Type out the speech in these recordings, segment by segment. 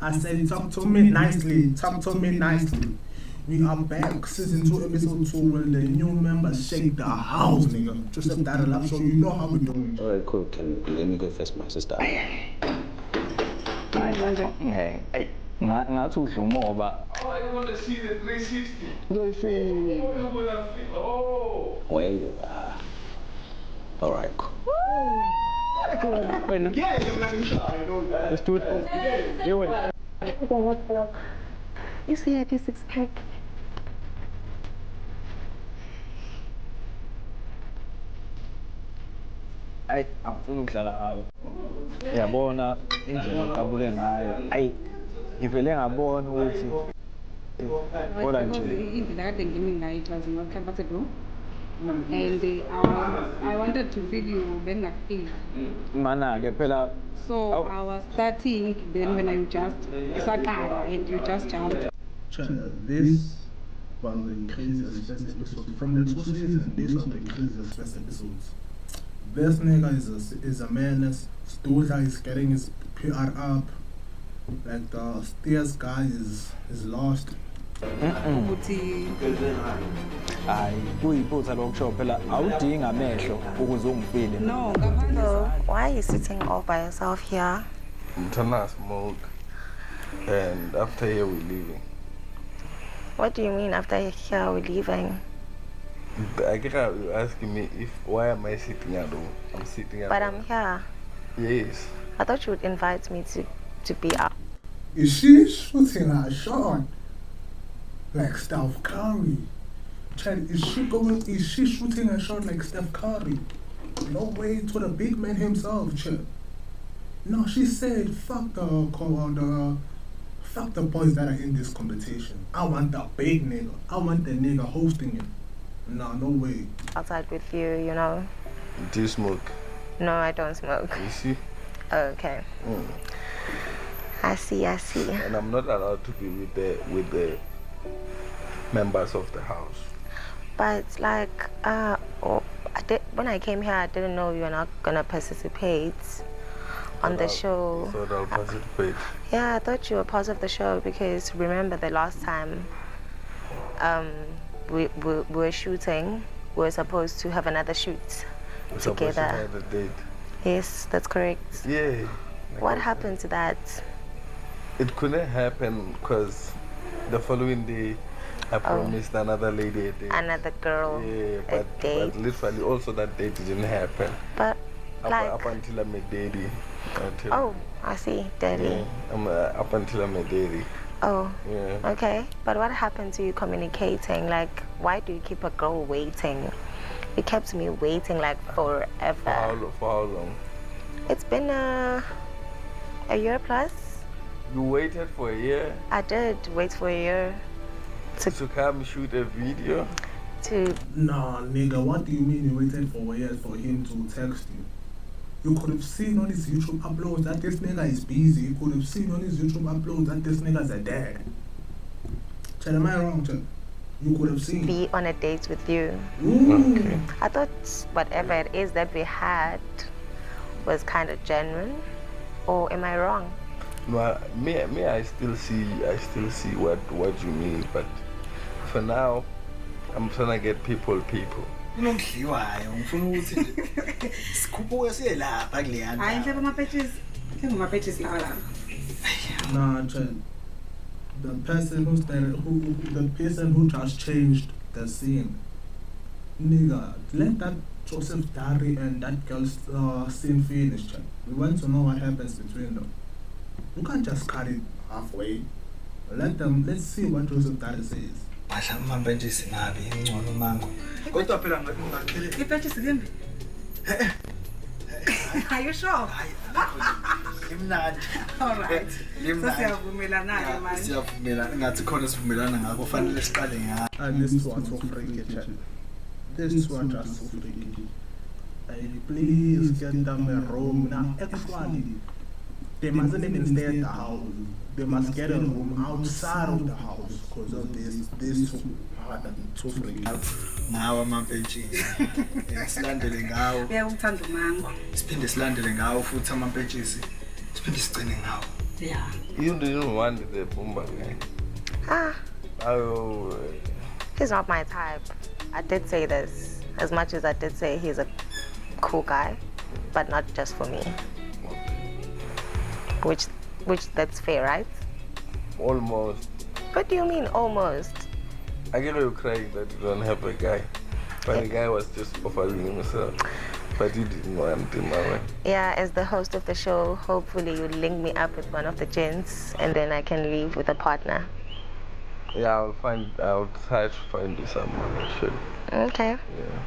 I said, talk to me nicely. Talk to me nicely. We are back, season 2, episode 2, where the new members shake the house, nigga. Joseph Darrell, so you know how we doing. Alright, cool. Let me go fetch my sister. Hey, not too more, but. Oh, I want to see the 360. Let's see. Oh. Wait. Alright, cool. Wait, no. Yeah, Let's do it. Do it. You see I do 6-pack. Ay, ngikuhlala yabona indlela okabule ngayo. Ayi, ngivele ngabona ukuthi kodwa nje indlela kade ngimi ngayo it was not comfortable and I wanted to feel you bengafeel mana-ke phela so I was starting then when I just saqala and you just jumped. This was the craziest first episode from the 2 seasons. This was the craziest first episodes. This nigga is a menace. Stula is getting his PR up. Like the Steers guy is lost. Ukuthi hayi kuyiphutha lokusho phela awudingi amehlo ukuze ungifile. no So, ngaphandle why are you sitting all by yourself here? I'm trying to smoke. And after here, we're leaving. What do you mean after here we're leaving? I get out, you're asking me why am I sitting at home? I'm sitting at But home. I'm here. Yes. I thought you would invite me to be out. Is she shooting her shot like Steph Curry? Chad, is she shooting a shot like Steph Curry? No way, to the big man himself, Chad. No, she said, fuck the boys that are in this competition. I want the big nigga. I want the nigga hosting it. No way. Outside with you, you know? Do you smoke? No, I don't smoke. You see? Okay. I see. And I'm not allowed to be with the members of the house. But like, when I came here, I didn't know you were not gonna participate on the show. I thought I'll participate. Yeah, I thought you were part of the show because remember the last time we were shooting, we were supposed to have another shoot We're supposed to together. have a date. Yes, that's correct. Yeah. What happened to that? It couldn't happen because the following day I promised another lady a date. Another girl, Yeah, a but date. literally also that date didn't happen. But like, Up until I met Daddy. oh, I see, Daddy. Yeah, up until I met Daddy. Oh, Yeah. okay. But what happened to you communicating? Like, why do you keep a girl waiting? You kept me waiting like forever. For how long? It's been a year plus. You waited for a year I did wait for a year to come shoot a video? to. Nah, nigga, what do you mean you waited for a year for him to text you? You could have seen on his YouTube uploads that this nigga is busy. You could have seen on his YouTube uploads that this nigga's a dad. Chad, am I wrong, Chad? You could have seen. Be on a date with you. Ooh. Okay. I thought whatever it is that we had was kind of genuine. Or am I wrong? No, I still see what you mean, but for now I'm trying to get people. Kunomdliwayo ngifuna ukuthi sikhuphuke siye lapha kuleyana. hayi mhlawumbe ama-patches ngama-patches lawa la Nah, Chad. The person who just changed the scene. Nigga, let that Joseph Dari and that girl's scene finish, Chad. We want to know what happens between them. You can't just cut it halfway. Let's see what Joseph Dari says. Basha amambentshi singabi ingcono mango. Kodwa phela ngaqhele. i-patches limbi are you sure? Imnandi. All right. Limnandi. Sesiyavumelana-ke manje. Siyavumelana ngathi khona sivumelana ngakho fanele siqale ngayo. And this two are so freaky, Chad. These two are just so freaky. Please get them a room. Now, actually, they mustn't even stay at the house. They must get a room outside of the house because of these two are too freaky. Ngawo amambentshi. Silandele ngawo. Uyawuthanda umango. Siphinde silandele ngawo futhi amambentshi. Siphinde sigcine ngawo. Yeah. You didn't want the Pumba guy. Ah, Oh, he's not my type. I did say this. As much as I did say he's a cool guy, but not just for me. Which that's fair, right? almost. What do you mean almost? I get you crying that you don't have a guy. But the guy was just offering himself. But he didn't want him. Yeah, as the host of the show, hopefully you'll link me up with one of the gents and then I can leave with a partner. Yeah, I'll try to find you someone actually. Okay. Yeah.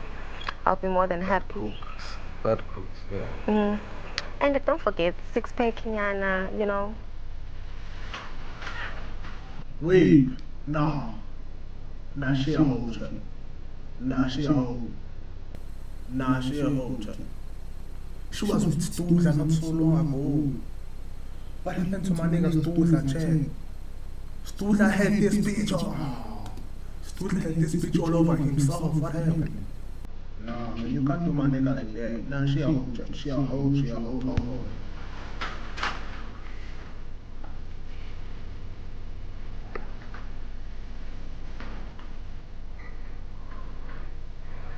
I'll be more than happy. Cooks. That cooks, yeah. And don't forget, six-pack, Kinyana, you know. Wait, nah. Nah, she a hoe, Chuck. Nah, she a hoe. Nah, she a hoe, Chuck. She was with Stooza not so long ago. What happened to my nigga Stooza, Chen? Stooza had this bitch Stooza had this bitch all over himself. What happened? Nah, man, you can't do my nigga like that. Nah, she a hoe, Chuck. She a hoe, she a hoe.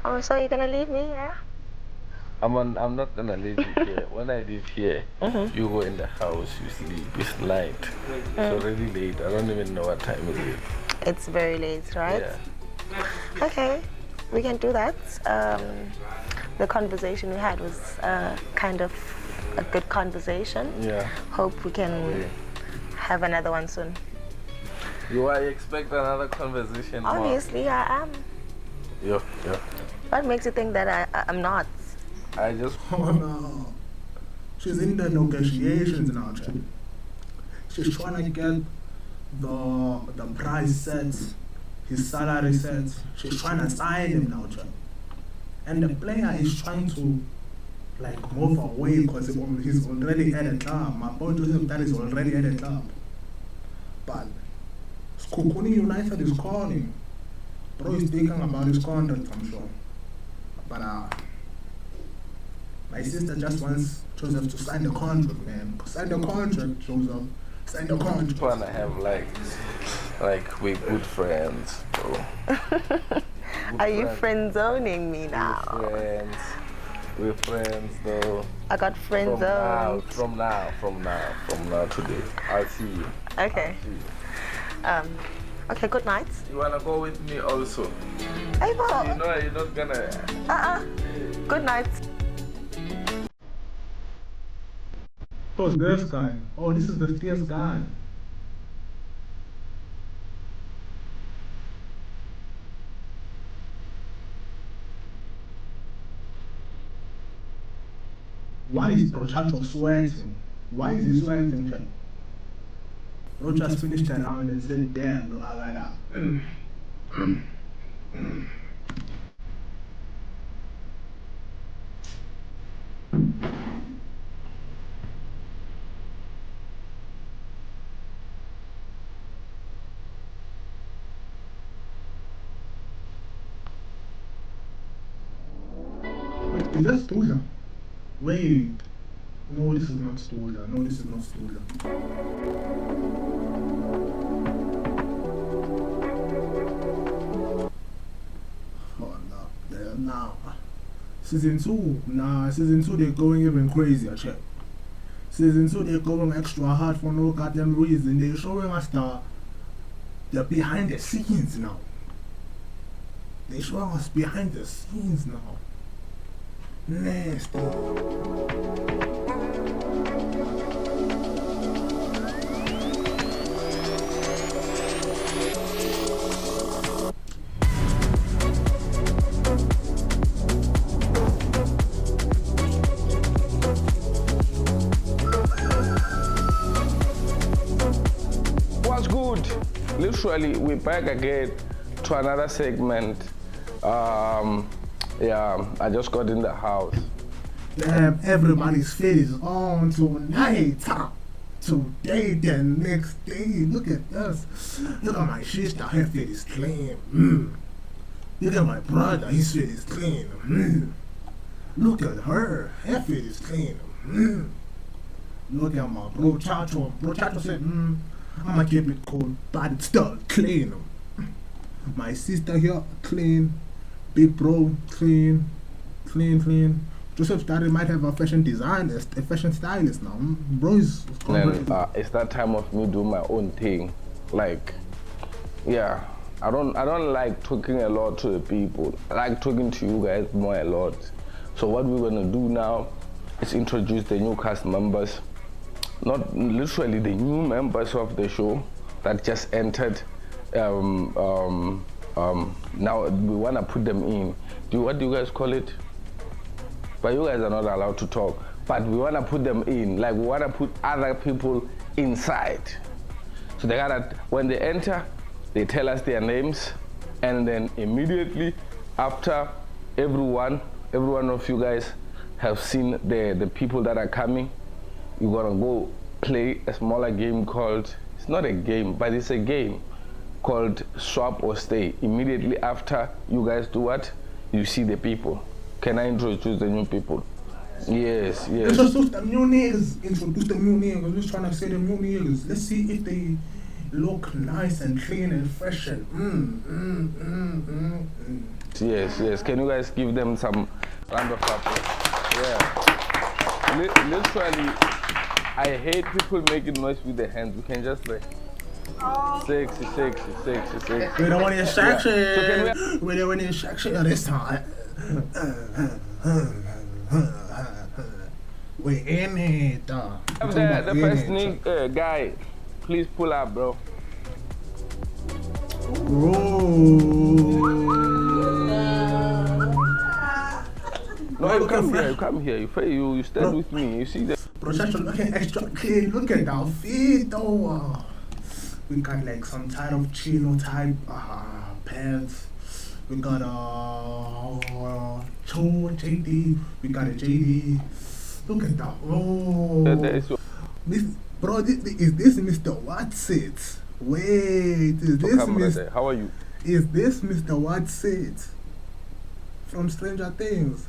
Oh, so you're gonna leave me, yeah? I'm not gonna leave you here. When I leave here, you go in the house, you sleep. It's night. It's already late. I don't even know what time it is. It's very late, right? Yeah. Okay, we can do that. The conversation we had was kind of a good conversation. Yeah. Hope we can have another one soon. You expect another conversation? Mom? Obviously, I am. Yeah. What makes you think that I'm not? I just. Oh no. She's in the negotiations now, Chuck. She's trying to get the price set, his salary set. She's trying to sign him now, Chuck. And the player is trying to like move away because he's already at a club. My point is that he's already at a club. But Skukuni United is calling. Bro is thinking about his contract, I'm sure. But my sister just wants Joseph to sign the contract, man. Sign the contract, Joseph. Sign the contract. just wanna have like we're good friends, bro. Are you friend zoning me now? We're friends though. I got friend zoned. From now today. I'll see you. Okay. Okay, good night. You wanna go with me also? Hey, Bo. You know you're not gonna. Good night. Who's this guy? Oh, this is the fierce guy. Why is Brochacho sweating? Why is he sweating, Chuck? Bro just finished that round and said, damn, bro, I like that. Wait, is that Stooza? Wait. No, this is not Stooza. No, this is not Stooza. Oh, no. Yeah, nah. Season 2. Nah, Season 2 they're going even crazier, check. Season 2 they're going extra hard for no goddamn reason. They're showing us the behind the scenes now. They're showing us behind the scenes now. Nasty. What's good? Literally, we're back again to another segment. Yeah, I just got in the house. Damn, everybody's fit is on tonight. Today, the next day. Look at us. Look at my sister, her fit is clean. Look at my brother, his fit is clean. Look at her fit is clean. Look at my bro Chacho. Bro Chacho said, I'ma keep it cool, but it's still clean. My sister here, clean. Big bro, clean. Joseph Starry might have a fashion designer, a fashion stylist now. Bro is And it's that time of me doing my own thing. Like, yeah, I don't like talking a lot to the people. I like talking to you guys more a lot. So what we're gonna do now is introduce the new cast members. Not literally the new members of the show that just entered. Now we wanna put them in. What do you guys call it? But you guys are not allowed to talk. But we wanna put them in. Like we wanna put other people inside. So they gotta, when they enter, they tell us their names, and then immediately after every one of you guys have seen the people that are coming, you're gonna go play a smaller game called, it's not a game, but it's a game called Swap or Stay. Immediately after you guys do what? You see the people. Can I introduce the new people? Yes. Introduce the new niggas. I'm just trying to say the new niggas. Let's see if they look nice and clean and fresh and Yes. Can you guys give them some round of applause? Yeah. Literally, I hate people making noise with their hands. We can just like sexy. We don't want to distraction. Yeah. So can we don't want to distraction this time. We're in it. The first guy, please pull up, bro. No, you come here. You stand with me. You see that? Bro, looking extra clean. Look at our feet, though. We got like some type of chino type pants. We got JD. We got a JD. Look at that. Bro, is this Mr. Watsit? Wait, is this Mr. How are you? Is this Mr. Watsit from Stranger Things?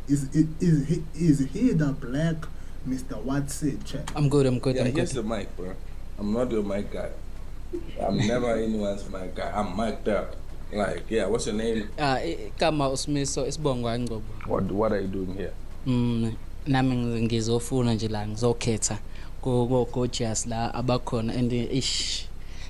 Is he the black Mr. Watsit? Check. I'm good. Yeah, here's the mic, bro. I'm not your mic guy. I'm never anyone's mic guy. I'm mic'd up. Like, yeah, what's your name? Kama Usmiso isibongwa ngoba. What are you doing here? Nami ngizofuna nje la ngizokhetha go gorgeous la abakhona and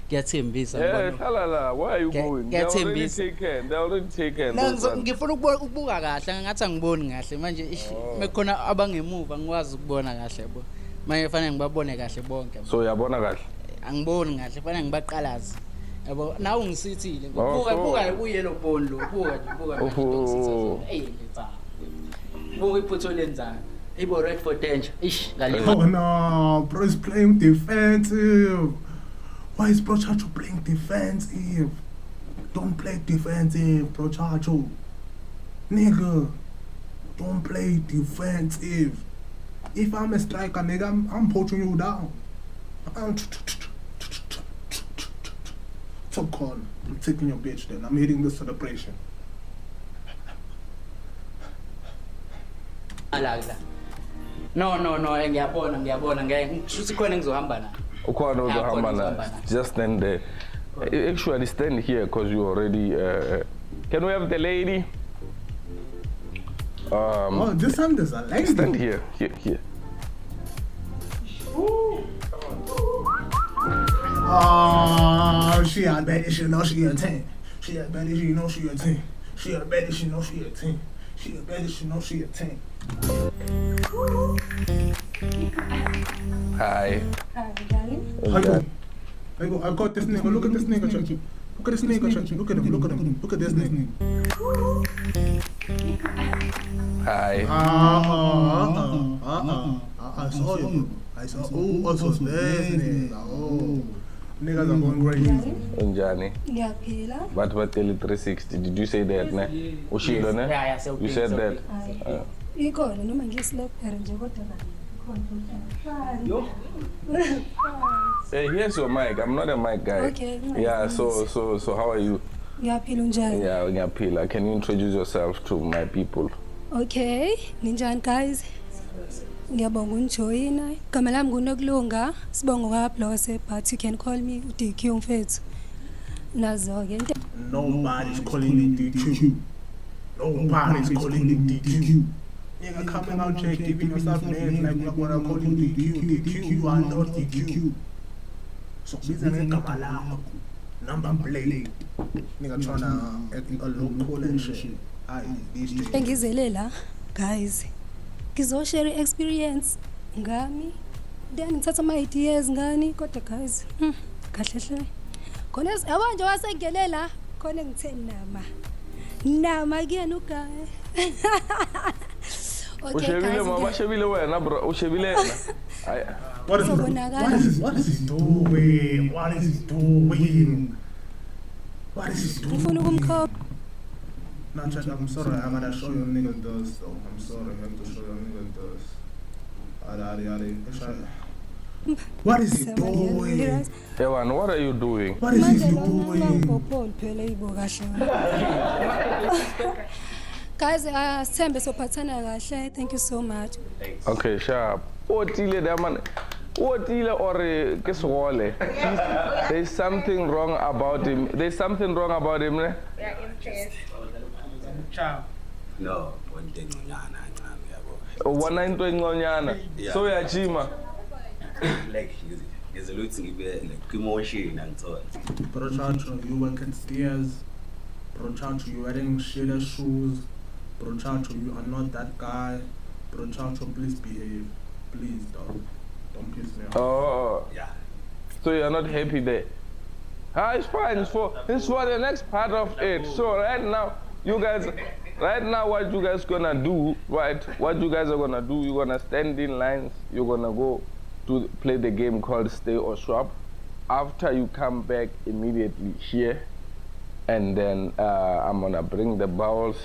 kuyathembisa la. Where are you going? They already taken. Ngifuna ukubuka kahle ngathi angiboni kahle manje mekhona abangemuva ngikwazi ukubona kahle bo. Manje fanele ngibabone kahle bonke. So uyabona kahle? Angiboni kahle fanele ngibaqalazi. Yabo nawe ngisithile buka uyelo bone lo buka hey letsa. Buka iphutho lenzana. Ibo red for danger. Oh no, bro is playing defensive. Why is Bro Chacho playing defensive? Don't play defensive, Bro Chacho. Nigga, don't play defensive. If I'm a striker, nigga, I'm poaching you down. So call. I'm taking your bitch then. I'm hitting the celebration. Alagla. No, ngiyabona ngishuthi khona ngizohamba na. Ukhona uzohamba na. Just stand there. Actually stand here because you already can we have the lady? Oh, this time there's a lady. Stand here. Oh, she had better, she know she a 10. She had better, she know she a 10. She had better, she know she a 10. She had better, she know she a 10. Hi. Hi, darling. I got this nigga. Look at this nigga, Chachi. Look at this nigga, Chachi. Look at him. Look at this nigga. Hi. I saw you. Also this nigga. Oh. Niggas are going crazy. Unjani. Ngiyaphila. But 360. Did you say that, ne? Ushilo, ne? Yeah, You said that. Ikhona noma ngiyislapper nje kodwa Yo. Hey, here's your mic. I'm not a mic guy. Okay. Yeah, so how are you? Ngiyaphila unjani? Yeah, Ngapila. Can you introduce yourself to my people? Okay. Ninjani guys? Ngiyabonga unijoyina. Igama lami nguNokulunga. Sibonga kwaBlose, but you can call me uDQ mfethu. Nazo-ke into Nobody's calling it DQ. Nobody's calling it DQ. Nigga, coming out here giving yourself names like we're gonna call you DQ. DQ, you are not DQ. So biza ngegama lakho. Number plate. Nigga tryna act a local and shit. These days. engizele la, guys. Ngizoshare experience ngami. Then ngithatha ama ideas ngani kodwa guys. Kahle hle. Khona abanje wasengelela khona ngitheni nama. Nama kuyena ugaye. Ushebile mama shebile wena bro ushebile yena. What is he doing? What is he doing? What is he doing? Ngifuna ukumkhopha. Nah, check, I'm sorry, I gotta show you niggas does though. I'm sorry, I have to show you niggas does. What is he doing? Ewan, what are you doing? What is he doing? Guys, Sembe sophathana kahle. Thank you so much. Okay, sharp. Otile daman. Otile or keswole. There's something wrong about him. There's something wrong about him, ne? Yeah, impressed. Ciao. No, one thing, One night ngonyana. So yachima. like there's a lot to give like emotion and so on. Bro Chacho, you work at stairs. Bro Chacho, you wearing shitty shoes. Bro Chacho, you are not that guy. Bro Chacho, please behave. Please don't piss me off. Oh. Yeah. So you're not happy there? It's fine. It's for the next part of it. So right now, what you guys gonna do, right? What you guys are gonna do, you're gonna stand in lines. You're gonna go to play the game called Stay or Swap. After you come back immediately here, and then I'm gonna bring the bowls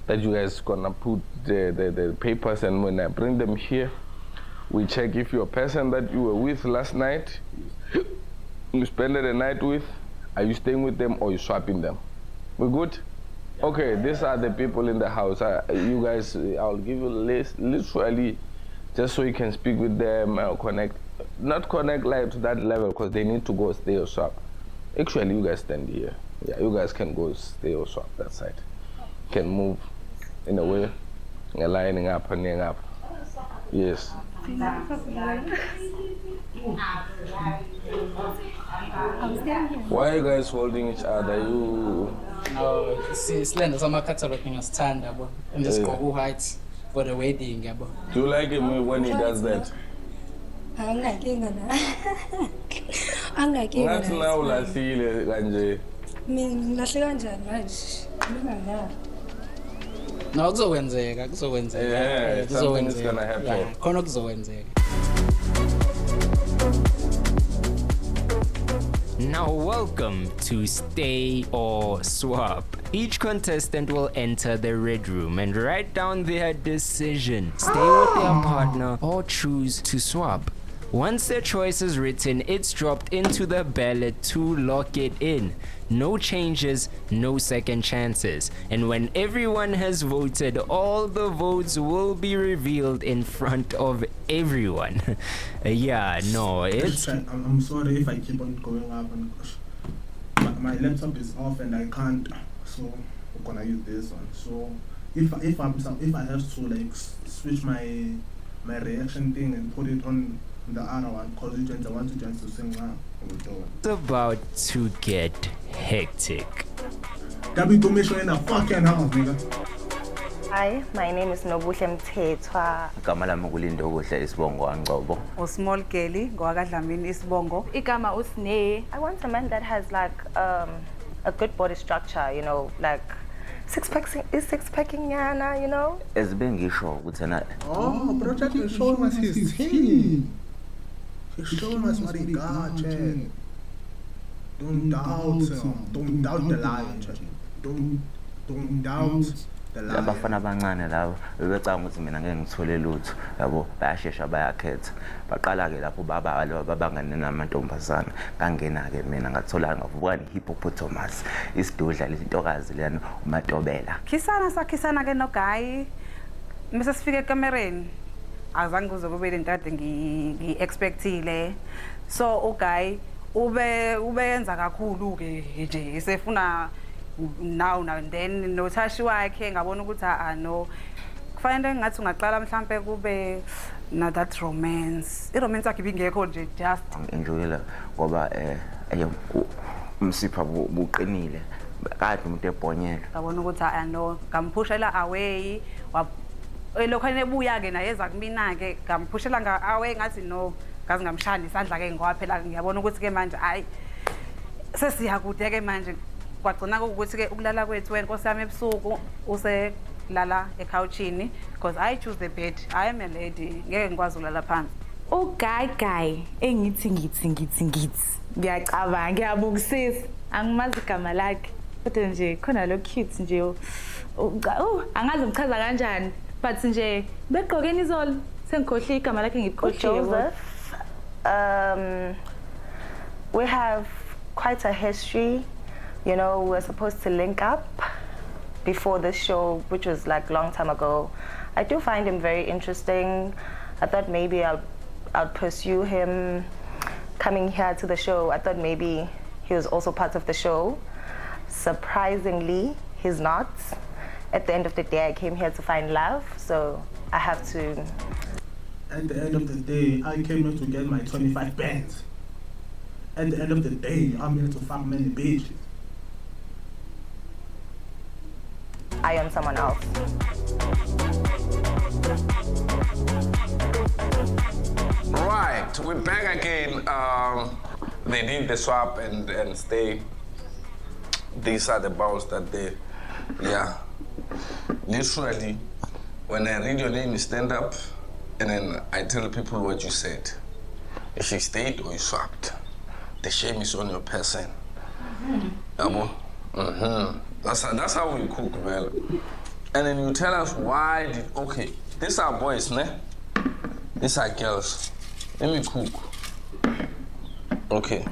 that you guys gonna put the papers, and when I bring them here, we check if you're a person that you were with last night, you spend the night with, are you staying with them or you swapping them? We good? Okay, these are the people in the house. You guys, I'll give you a list, literally, just so you can speak with them, connect. Not connect like to that level because they need to go stay or swap. Actually, you guys stand here. Yeah, you guys can go stay or swap that side. Can move in a way, lining up and hanging up. Yes. Why are you guys holding each other? You. No, silenda sama-catalog ngingasithanda yabo. And just go heights for the wedding yabo. Do you like him when he does that? Anginayinkinga na. Anginayinkinga. Ngathi na ulahlile kanje. Mina ngilahle kanjani manje? Mina No, kuzokwenzeka. Yeah, something is gonna happen. Khona kuzokwenzeka. Now welcome to Stay or Swap. Each contestant will enter the red room and write down their decision. Stay with their partner or choose to swap. Once their choice is written, it's dropped into the ballot to lock it in. No changes, no second chances. And when everyone has voted, all the votes will be revealed in front of everyone. I'm sorry if I keep on going up and my laptop is off and I can't, so I'm gonna use this one. So if I have to like switch my reaction thing and put it on the other one, because I want to just to sing now. It's about to get hectic. in a fucking house, nigga. Hi, my name is Nobuhle Mthethwa. Igama lami nguLindokuhle Isibongo Angcobo. Small Kelly, Goagadlamini Isibongo. Igama Usne. I want a man that has like a good body structure, you know, like six-packing yana, you know? As being ngisho ukuthi na. Oh, bro, Jack is showing us his team. He's showing us what he got, Jack. Don't doubt him. Don't doubt the lion, Jack. Don't doubt the lion. Abafana abancane labo bebecanga ukuthi mina ngeke ngithole lutho yabo bayashesha bayakhetha baqala ke lapho baba babangane namantombazana ngangena ke mina ngathola ngavuka hippopotamus isidudla lentokazi lena umatobela Khisana ke no guy. Mse sifike ekamereni. azange kuze kube lento kade ngi-expectile. So uGuy ubenza kakhulu ke nje esefuna now and then noThashi wakhe ngabona ukuthi no kufanele ngathi ungaqala mhlambe kube na that romance. I-romance yakhe ibingekho nje just enjoyela ngoba umsipha buqinile kade umuntu ebhonyela. Ngabona ukuthi no ngamphushela away lokhane ebuya ke naye eza kumina ke ngamphushela away ngathi no ngazi ngamshaya isandla ke ngoba phela ngiyabona ukuthi ke manje hayi sesiya kude ke manje kwagcina ukuthi ke ukulala kwethu wenkosi yami ebusuku uselala ekhawuchini because I choose the bed. I am a lady ngeke ngikwazi ukulala phansi. uGuy engithi ngiyacabanga ngiyabukisisa angimazi igama lakhe kodwa nje khona lo cute nje angazi umchaza kanjani but nje begqokeni izolo sengikhohle igama lakhe ngikhohle. We have quite a history. You know, we're supposed to link up before this show, which was like a long time ago. I do find him very interesting. I thought maybe I'd pursue him coming here to the show. I thought maybe he was also part of the show. Surprisingly, he's not. At the end of the day, I came here to find love, so I have to. At the end of the day, I came here to get my 25 bands. At the end of the day, I'm here to fuck many bitches. I am someone else. Right, we're back again. They did the swap and stay. These are the balls that they, literally, when I read your name, you stand up, and then I tell people what you said. If you stayed or you swapped, the shame is on your person. That's how we cook, man. And then you tell us why okay, these are boys, ne? These are girls. Let me cook. Okay.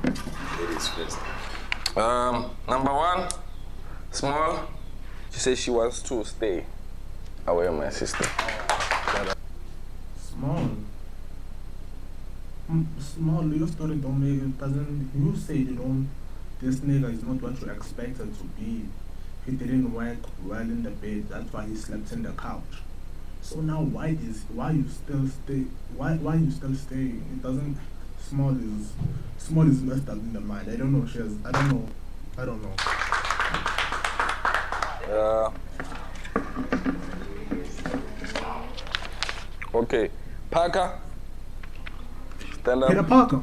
Ladies first. Number one, Small. She says she wants to stay away from my sister. Small. Small, your story don't make it. Doesn't you say you don't? This nigga is not what you expected to be. He didn't work well in the bed. That's why he slept in the couch. So now why you still stay? Why you still staying? It doesn't. Small is messed up in the mind. I don't know. I don't know. Okay, Parker. Stand up. Peter Parker.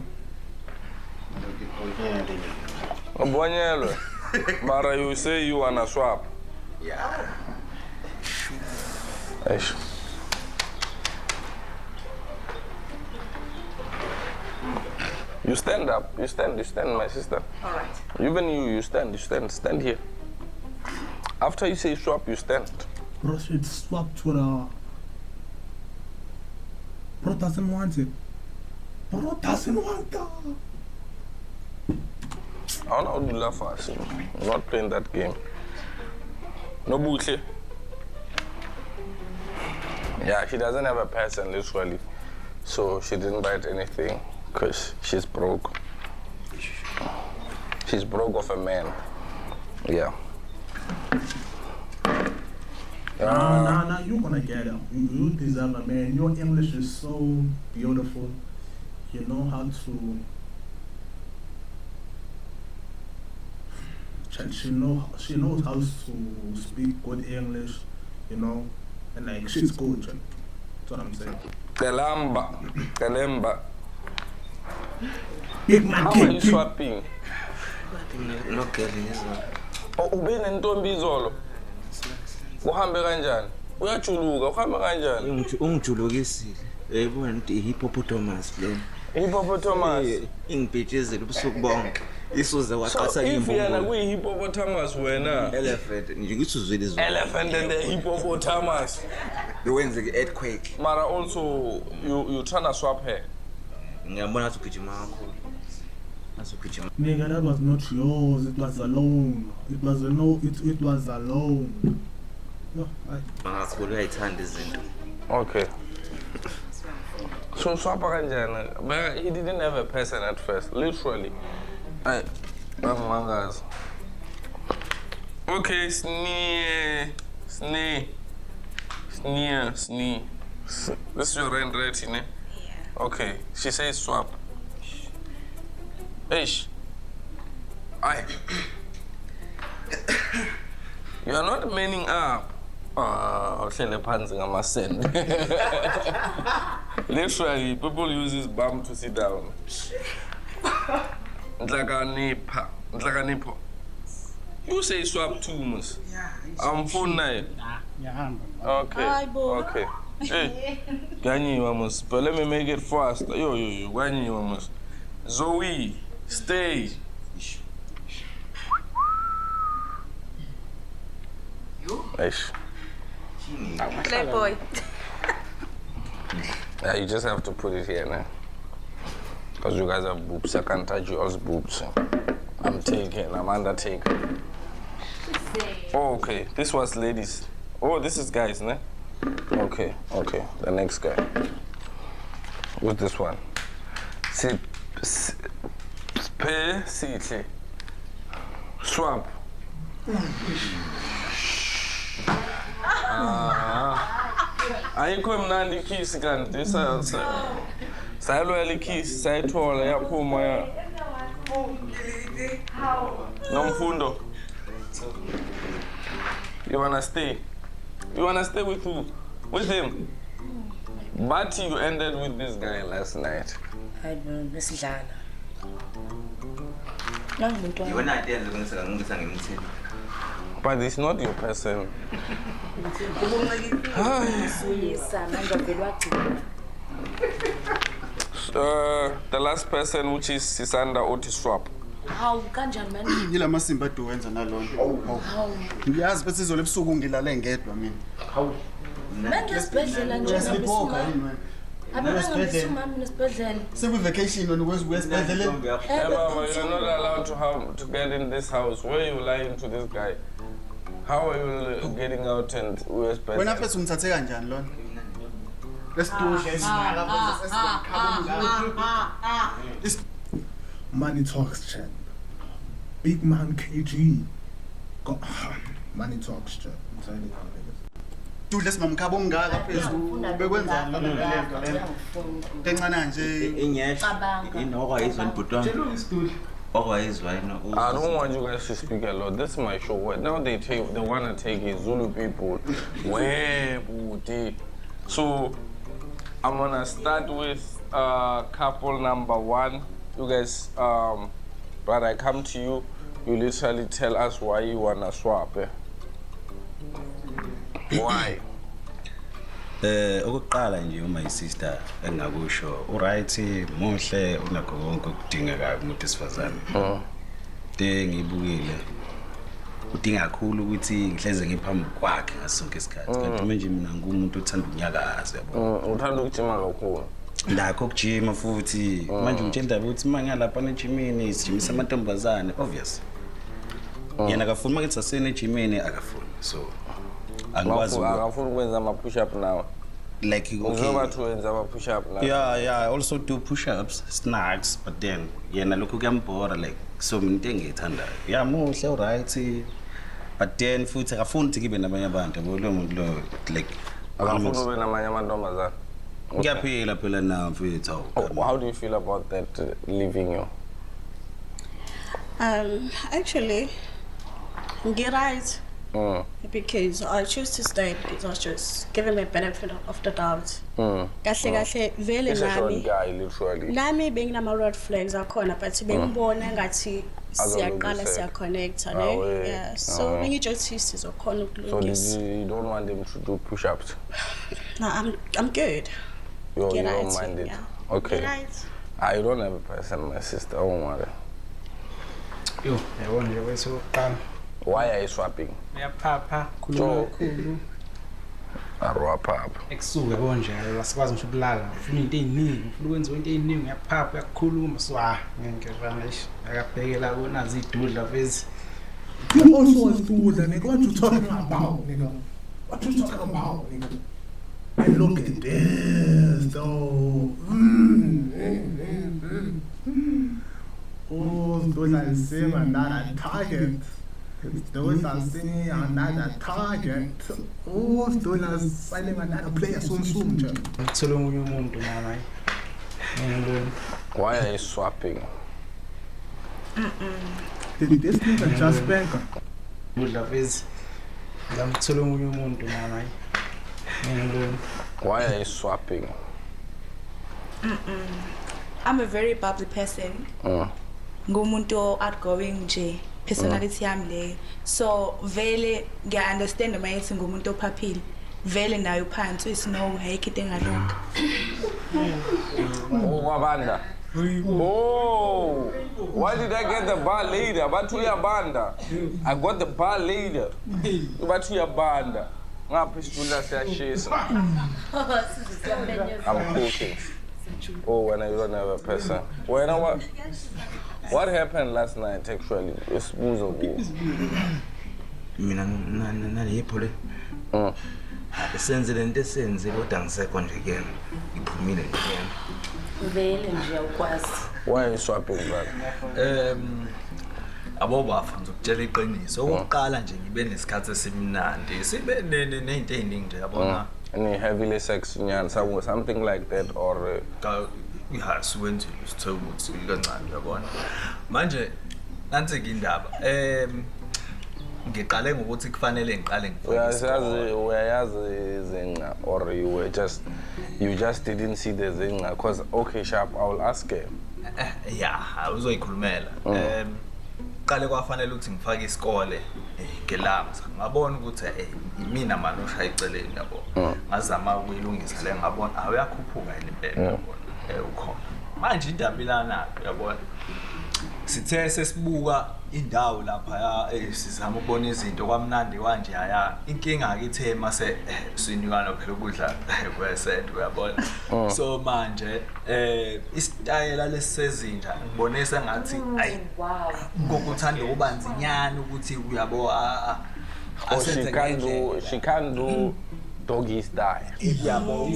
Obonyelo. Mara, you say you wanna swap. Yeah. Eish. You stand up. You stand, my sister. All right. Even you stand here. After you say swap, you stand. Bro should swap to the. Bro doesn't want it. Bro doesn't want that. I don't know how to laugh at him. I'm not playing that game. No bullshit. Yeah, she doesn't have a person, literally. So she didn't buy anything because she's broke. She's broke of a man. Yeah. Nah, you're gonna get it. You deserve a man. Your English is so beautiful. You know how to. She knows how to speak good English, you know, and like she's good. That's what I'm saying. Kalemba. Big man. How are you swapping? No getting is ubene ntombi izolo. Uhambe kanjani? Uyajuluka, uhambe kanjani? Ungijulukisile. Yebo nti hippopotamus le. Hippopotamus. Ingibhijezela ubusuku bonke. Isuze waqasa imbongo. If yana hippopotamus wena. Elephant. Ngithi uzwile izolo. Elephant and the hippopotamus. Wenze earthquake. Mara also you trying to swap her. Ngiyabona ukuthi ugijima kakhulu. Nigga, that was not yours. It was alone. It was alone. No, bangasikhulu uyayithanda izinto. Okay. So swap kanjani? But he didn't have a person at first, literally. Mangas. Okay, snee. This is your rent rate, innit? Yeah. Okay, she says swap. Ish. You are not manning up. Literally, people use this bum to sit down. You say swap too much. I'm full night. Okay. Okay. Hey, Ganyi Wamus. But let me make it fast. Yo, Ganyi Wamus. Zoe, stay. Ish. Playboy. Yeah, you just have to put it here now. Because you guys have boobs. I can't touch yours boobs. I'm undertaking. Oh, okay. This was ladies. Oh, this is guys, ne? Okay. The next guy. What's this one? Swap. Ayikho mnandi kiss kanti sayilwela ikiss sayithola yaphuma ya Nomfundo. You wanna stay with who? With him. But you ended with this guy last night. I don't know. But it's not your person. The last person, which is Sisanda Otiswap. How kanjani man? Ngila masimba dowenza nalonto. Ngiyazi bese izolo ebusuku ngilale ngedwa mina. Hawu. Mangesibhedlela nje ngesibhoka yini wena? Sewe vacation on West Bedele. Mama, you're not allowed to get in this house. Where are you lying to this guy? How are you getting out and West Bedele? Wena mfethu umthathe kanjani lona? Money talks, chat. Big man KG. Money talks, chat. I'm telling you how it is. Dude, let's mamkhabo ngaka phezulu. Bekwenzani lona lento lento. Tencana nje. Inokwa button. I don't want you guys to speak a lot. This is my show. Now they want to take it Zulu people. Way booty. So I'm gonna start with couple number 1. You guys, but I come to you. You literally tell us why you wanna swap. Why? Ukuqala nje my sister engakusho uright muhle unakho konke okudingeka umuntu esifazane. Ngibukile udinga kakhulu ukuthi ngihleze ngiphambi kwakhe ngasonke isikhathi kanti manje mina ngumuntu othanda ukunyakaza yabo. Uthanda ukujima kakhulu. Ndakho ukujima futhi manje ngitshela indaba ukuthi mangiyalapha nejimini sijimisa amantombazane obvious. Yena akafuni makithi sasene ejimini akafuni so angikwazi akafuni ukwenza ama push up now. Like uzoba to wenza ama push up now. Yeah, I also do push ups, snacks, but then yena lokho kuyambora like so mina into engiyithandayo. Yeah, muhle alright. But then futhi akafuni ukuthi kibe nabanye abantu yabo lo muntu lo like akafuni ube namanye amantombazane. Ngiyaphila phela na mfethu. How do you feel about that leaving you? Actually, get right. Because I choose to stay because I was just giving me benefit of the doubt. Kahle vele nami benginama red flags akhona but bengibona ngathi siyaqala siyaconnect ne. Yeah, so bengijothi sizokhona ukulungisa. So you don't want them to do push-ups? No, I'm good. You don't mind it? Yeah. Okay. You don't have a person, my sister. Don't worry. Yo, I want you to so why are you swapping? Yeah, papa. Kulu. Arwa papa. Ekusuke konje asikwazi ngisho ukulala. Ufuna into eziningi, ufuna ukwenza into eziningi uyaphapha uyakhuluma swa. Ngeke vanish. Akabhekela kunazi idudla vezi. You also a fool, nigga. What you talking about, nigga? What you talking about, nigga? And look at this, though. Oh, those are seeing another target. Those are seeing another target. Oh, those are signing another player soon. Why are you swapping? Did this nigga just bank? Why are you swapping? I'm a very bubbly person. Ngumuntu outgoing nje. Personality yami le. So vele ngiya understand uma yethi ngumuntu ophaphile. Vele nayo phansi isino hayikho engalunga. Oh, Wabanda. Oh, why did I get the bar later? Batuya Banda. I got the bar later. Batuya Banda. I'm cooking. Oh, when I don't have a person. When I what happened last night actually? It's booze of war. Senzile into esenzile kodwa ngisekho nje again. Iphumile again. Vele nje awukwazi. Why are you swapping that? Abobafa ngizokutshela iqiniso. Okokuqala nje ngibe nesikhathi esimnandi. Sibe nezinto eziningi nje yabona. Any heavily sex nyana something like that or yeah, siwenze sithe ukuthi kancane yabona. Manje nansi ke indaba. Ngiqale ngokuthi kufanele ngiqale uyayazi zinga or you just didn't see the zinga because okay sharp I will ask him. Yeah, uzoyikhulumela. Qale kwafanele ukuthi ngifake isikole ngelanga ngabona ukuthi imina manje oshaya iceleni yabo. Ngazama ukuyilungisa le ngabona awuyakhuphuka impela yabona. Ukhona. Manje indaba ilana yabona. Sithe sesibuka indawo lapha sizama ukubona izinto kwamnandi kanje haya inkinga akithe mase sinikana phela ukudla kwesethu uyabona. So manje istyle lesisezinja ngibonisa ngathi ayi ngokuthanda ukubanzinyana ukuthi uyabo she can do doggy style. Yabo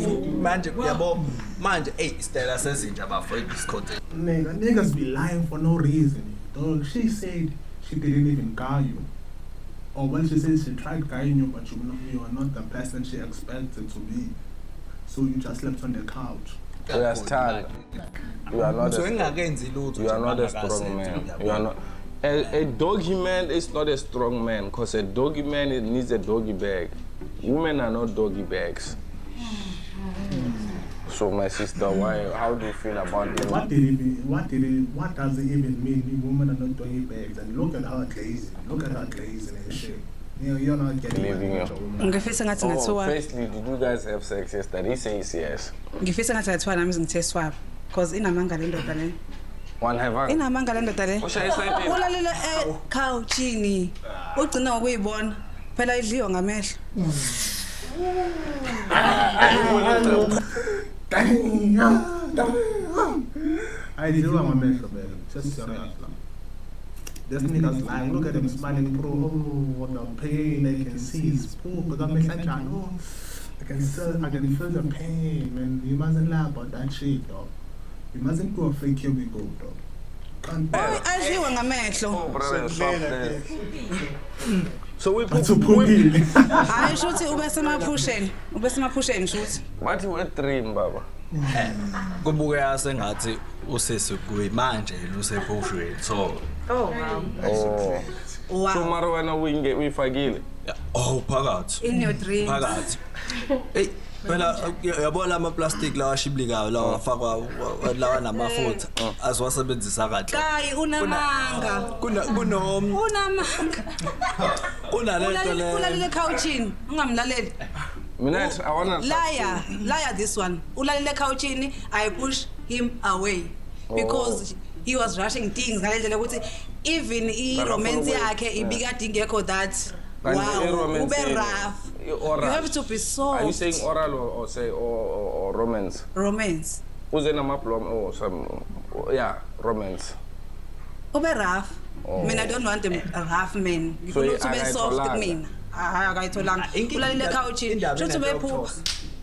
manje yabo manje istyle sezinja bafake isikhote. Niggas be lying for no reason. Though she said she didn't even guy you. Or when she said she tried guying you, but you are not the person she expected to be. So you just slept on the couch. You understand? You are not a strong man. You are not. A doggy man is not a strong man because a doggy man needs a doggy bag. Women are not doggy bags. So my sister, how do you feel about it? What does it even mean? Women are not doggy bags. And look at her glazing and shit. You're not getting it. Firstly, did you guys have sex yesterday? He says yes. Because in a manga le one have in a manga le ndoda le ulalele couchini ugcina ngokuyibona phela idliwa ngamehlo. I didn't know my mental man. Just serious. This nigga's lying. Look at him smiling, bro. Oh, what the pain I can see his poor, but that makes sense. I can feel the pain, man. You mustn't lie about that shit, dog. You mustn't go a fake here we go, dog. Can't bear. So we put I should say ubesema pushing shoot. What you dream baba? Kubuka sengathi usese kuyimanje lusephoshweni so wow. So mara wena uyifakile. Oh phakathi. In your dreams. Phakathi. Hey phela yabona ama plastic lawa shiblikayo lawa afakwa lawa namafutha asiwasebenzisa kahle. Kai unamanga. Unamanga. Unalento le. Ulalele couchini ungamlaleli. Mina I wanna liar this one. Ulalele couchini I push him away because he was rushing things ngalendlela ukuthi even romance yakhe ibikade ingekho that wow ube rough. You have to be soft. Are you saying oral or say or romance? Romance. Uze namaplom or some romance. Ube rough. I don't want them rough men. You need to be soft men. Akayitholanga. Ulalele couchini. Shothi bephupha.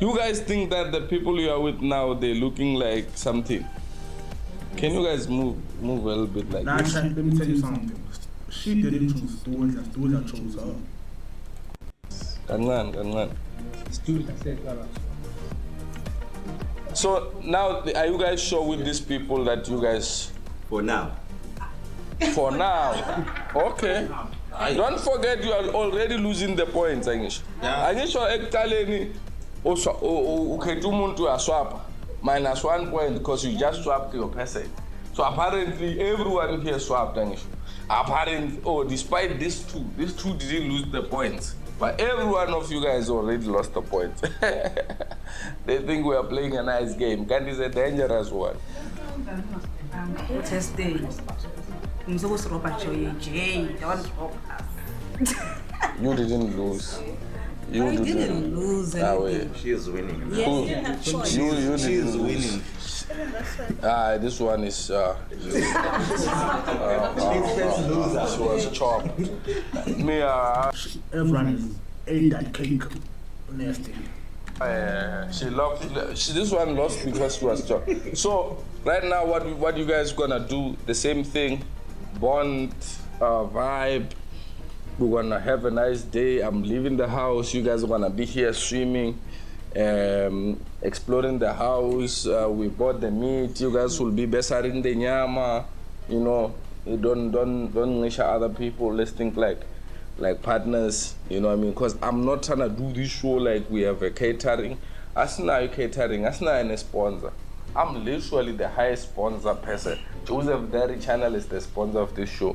You guys think that the people you are with now, they're looking like something? Can you guys move a little bit like this? Let me tell you something. She didn't choose Stola. Stola chose her. So now, are you guys sure with these people that you guys? For now. For now. Okay. Don't forget you are already losing the points, Angisho. Angisho ekuqaleni ukhetha umuntu aswap minus 1 point because you just swapped your person. So apparently everyone here swapped, Angisho. Apparently, despite these two didn't lose the points. But every one of you guys already lost the points. They think we are playing a nice game. Can't is a dangerous one. You didn't lose. I didn't lose anything. She is winning. Yes, you didn't have choice. You she is didn't winning. This one is she was chopped. Me everyone ate that cake. Nasty. This one lost because she was chopped. So right now, what you guys gonna do? The same thing, bond, vibe. We're gonna have a nice day. I'm leaving the house. You guys are gonna be here swimming, exploring the house. We bought the meat. You guys will be besaring the nyama. You know, you don't measure other people. Let's think like partners. You know what I mean? Because I'm not trying to do this show like we have a catering. Asna catering. Asna a sponsor. I'm literally the highest sponsor person. Joseph Dairy Channel is the sponsor of this show.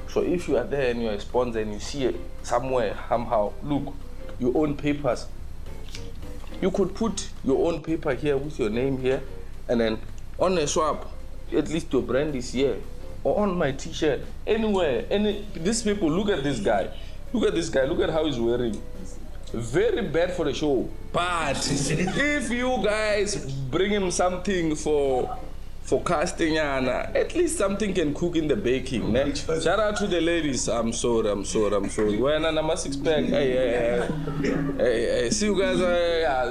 So if you are there and you're a sponsor and you see it somewhere, somehow, look, you own papers. You could put your own paper here with your name here, and then on a swap, at least your brand is here. Or on my t-shirt, anywhere, these people, look at this guy. Look at this guy, look at how he's wearing. Very bad for the show. But if you guys bring him something for casting, at least something can cook in the baking. Ne? Shout out to the ladies. I'm sorry. When I'm a 6-pack, hey, see you guys.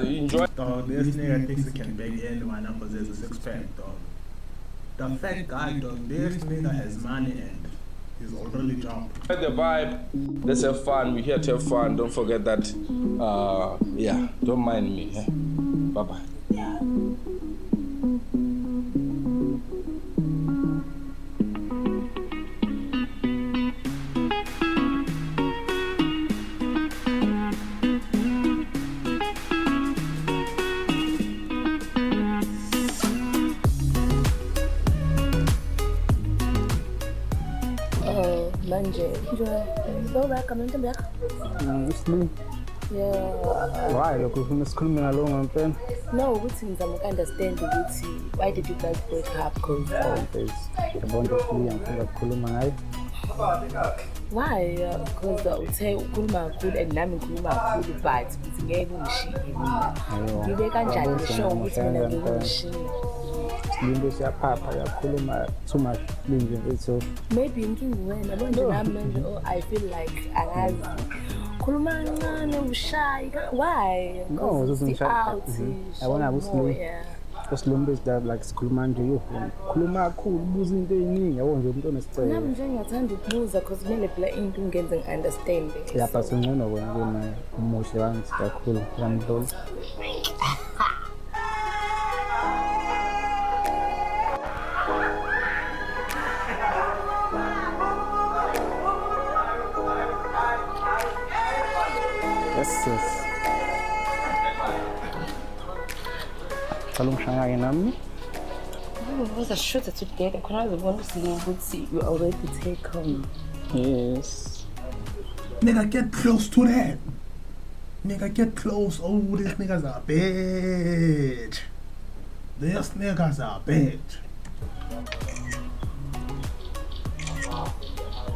Enjoy. Dog, this nigga thinks he can beg anyone because there's a 6-pack, dog. The fat guy, dog, this nigga has money and he's already jumped. The vibe. Let's have fun. We're here to have fun. Don't forget that. Don't mind me. Yeah. Bye-bye. Manje, go back, come back. It's me. Yeah. Why? Look, we're screaming along on pen. No, which means I understand why did you guys break up? Because there's a bunch of me and from Kulumangai. Why? Because I would say Kuluma good and Nami Kuluma good, but it's getting shit. You can't judge the show with me. Limbo Papa, Kuluma, too much so maybe when I feel like I have Kuluma shy. Why? No, it doesn't out. I want to was Limbo is that like Kulumanjo. Kuluma cool, losing the knee. I want you to understand. I'm enjoying a time to lose because many playing to get and understand it. Yeah, but when my emotions are cool, I'm done. Yes. Salum Shanghai Nami. I was assured that today I could want to see you already take home. Yes. Nigga, get close to that. Nigga, get close. Oh, this nigga's a bitch. This nigga's a bitch.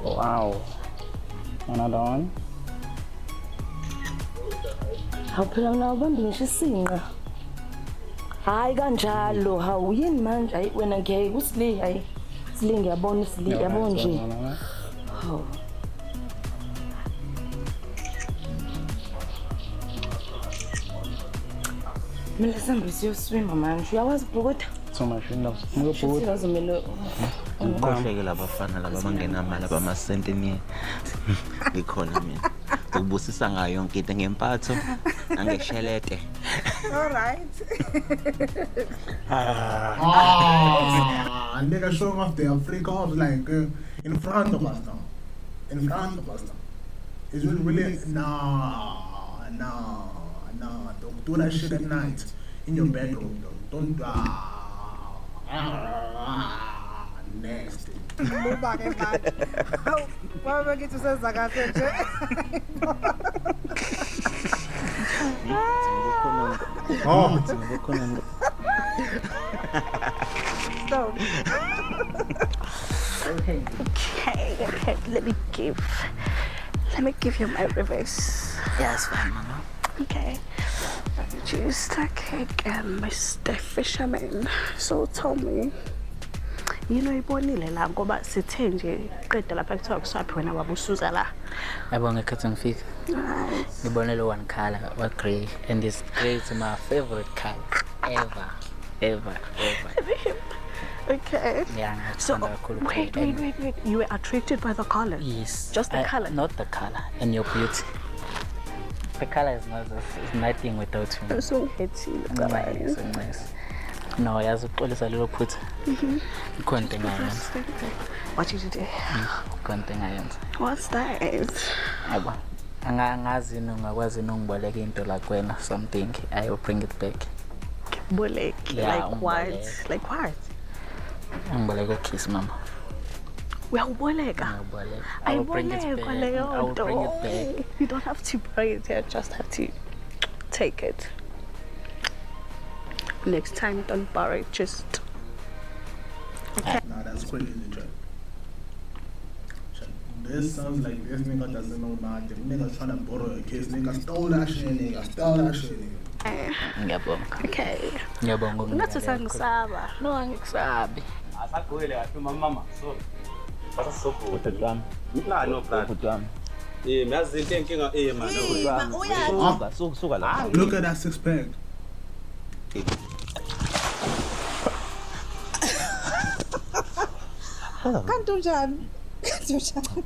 Wow. Another one. How phela mina ubambe ngisho isinga. Hayi kanjalo, hawu yini manje ayi wena ngeke usili hayi. Sili ngiyabona isili yabona nje. Hawu. Mina sihambise uyoswima manje. Uyawazi ubhukuda? So much enough. Ngiyobhukuda. Sizazumele Ukhohleke labafana laba bangenamali abamasentini. Ngikhona mina. Ukubusisa ngayo yonke into ngempatho nangeshelete. All right. And they're showing off their freak off like in front of us now. In front of us now. It's really nah. Don't do that shit at night in your bedroom. Don't nasty. Move back and back. Why we get to say Zagato? Stop. Okay, let me give you my reverse. Yes, fine, Mama. Okay. Just okay, Mr. Fisherman. So tell me, you know ibonile la ngoba sithe nje qeda lapha kuthiwa kuswaphi wena wabusuza la. Yabo ngekhathi ngifika. Ngibonele one color, what grey, and this grey is my favorite color ever. Okay. Yeah, so wait. You were attracted by the color? Yes. Just the color? Not the color, and your beauty. The color is nothing without me. So heady. Nice. No, yazuxolisa lelo phutha. Ikhona into engayenza. What did you do? Ikhona into engayenza. What's that? Yabo. Angazi nongakwazi nongiboleka into la kwena something. I will bring it back. Bolek? Yeah, like what? Like what? Ngiboleka kiss mama. Uyakuboleka? I will bring it back. I will bring it back. You don't have to buy it here, just have to take it. Next time, don't borrow it, just... Okay. Nah, that's crazy, Jack. This sounds like this nigga doesn't know nothing. Nigga trying to borrow a case. Nigga stole that shit, Ngiyabonga. Okay. Ngiyabonga. Ngathi usangisaba. No, angisabi. Asagwele kahle mama. So. What the drum? Nah, no plan. Miyazi into enkinga man. Suka la. Look at that six pack. Kanti unjani?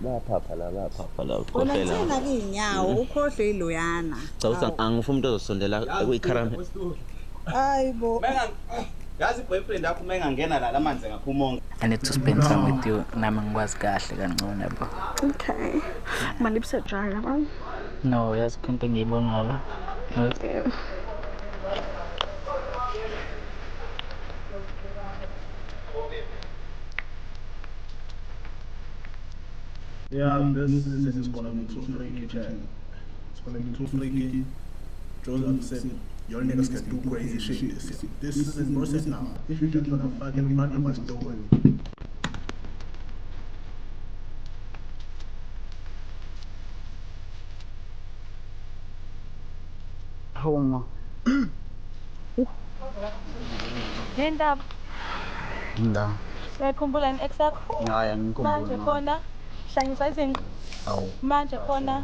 Lapha la. Wena thina kuyinyawo ukhohle iloyana. Zawusa angifuna umuntu ozosondela kuyikharame. Hayibo. Yazi boyfriend yakho mengangena la amanzi ngaphuma. I need to spend time with you. Nami ngikwazi kahle kancane yabo. Okay. My lips are dry, man. No, yazi into engiyibona la. Okay. Yeah, this is gonna be too freaky, Jack. It's gonna be too freaky. Joseph said, your niggas can do crazy shit. This is in process now. If you just wanna fucking run, you must do it. Homa. Yendaba. Nda. Uyakhumbula ni ex yakho? Hayi angikhumbuli. Manje khona hlangisa izinto. Hawu. Manje khona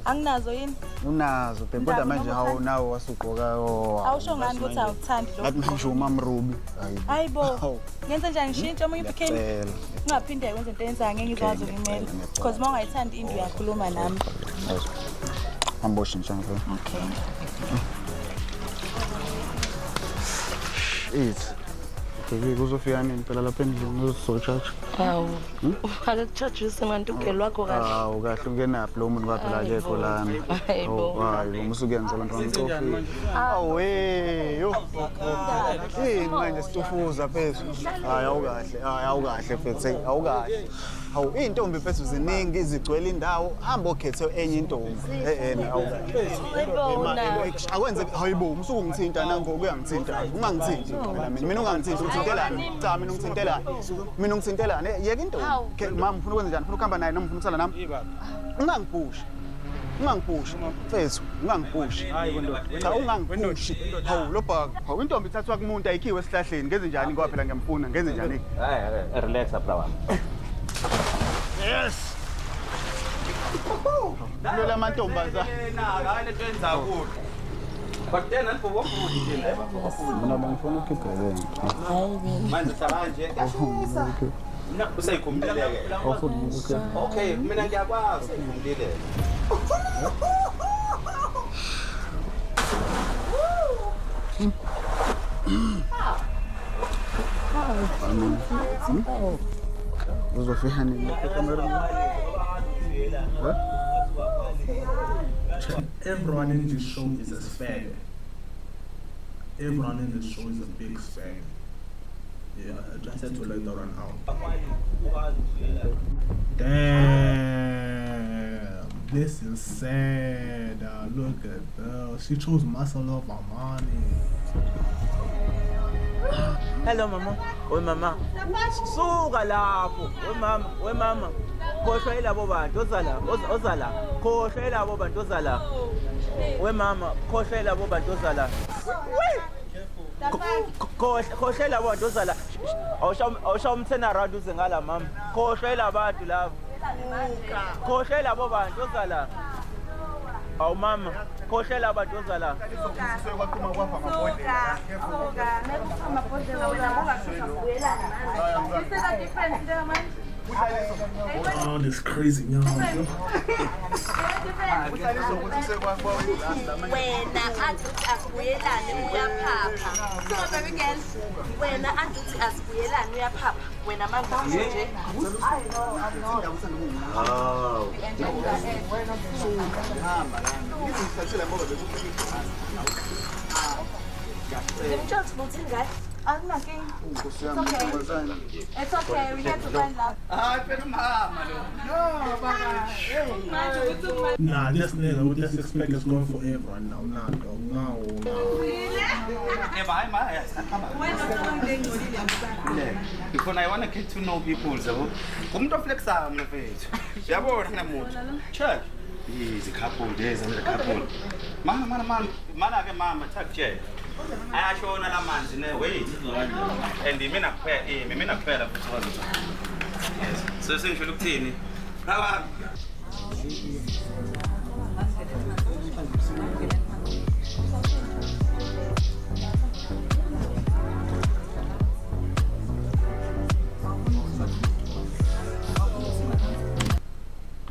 anginazo yini? Unazo phela kodwa manje hawu nawo wasugqoka Awusho ngani ukuthi awuthandi lo? Ngathi ngisho umam Ruby. Hayibo. Ngenze njani shintsha omunye uphikeni? Ungaphinde wenze into eyenzayo ngeke ngizwazi ukimela. Because uma ungayithandi into uyakhuluma nami. Amboshe nje. Okay. Eat. Okay, kuzofika nini phela lapha endlini uzochacha? Hawu. Ukhala kuchacha usemantu ugelo wakho kahle. Hawu kahle ungenaphi lo muntu kwaphela akekho lana. Hayi, umusukuyenza abantu bamcofi. Hawu yo. Manje sitofuza phezulu. Hayi awukahle mfethu, awukahle. Hawu intombi phezulu ziningi izigcwele indawo, hamba okhethe enye intombi. Awukahle. Akwenze hayibo, umsuku ngithinta nangoku uyangithinta. Ungangithinti phela mina ungangithinti uthintelani? Cha mina ungithintelani? Mina ungithintelani? Yeka intombi. Mama ufuna ukwenza njani? Ufuna ukuhamba naye noma ufuna ukusala nami? Ungangiphushi. Mfethu, ungangiphushi. Cha ungangiphushi. Hawu lo bhaka. Hawu intombi ithathwa kumuntu ayikhiwe esihlahleni. Ngenze njani ngoba phela ngiyamfuna. Ngenze njani? Hayi, relax brother. Yes. Lo lamantombazana. Hayi lento yenza kuhle. But then and for what food you did, Mina bangifuna ukhipha yini. Manje hlanje. No, usayikhumbuleke. Okay, mina ngiyakwazi ukukhumbuleka. Uzofika nini kamera? Everyone in this show is a spag. Everyone in this show is a big spag. Yeah, I just had to let that one out. Damn, this is sad. Look at that. She chose muscle of Armani. Hello mama. Oi mama. Suka lapho. Oi mama. Khohlwa ilabo bantu ozala. Khohlwa ilabo bantu ozala. Oi mama, khohlwa ilabo bantu ozala. Khohlwa ilabo bantu ozala. Awusha umthena around uze ngala mama. Khohlwa ilabo bantu labo. Khohlwa ilabo bantu ozala. Awu mama, khohlwa ilabo bantu ozala. Oh, this crazy young. I'm not getting. It's okay. It's okay. We had to find love. Nah, this nigga with this expect is going for everyone now. Nah, dog. No. Because I want to get to know people, so come to flex on the page. Church. He's a couple days and a couple. Man, mama, touch chair. I show another man's in a way. And the men are fair, men are fair. So since you look teeny.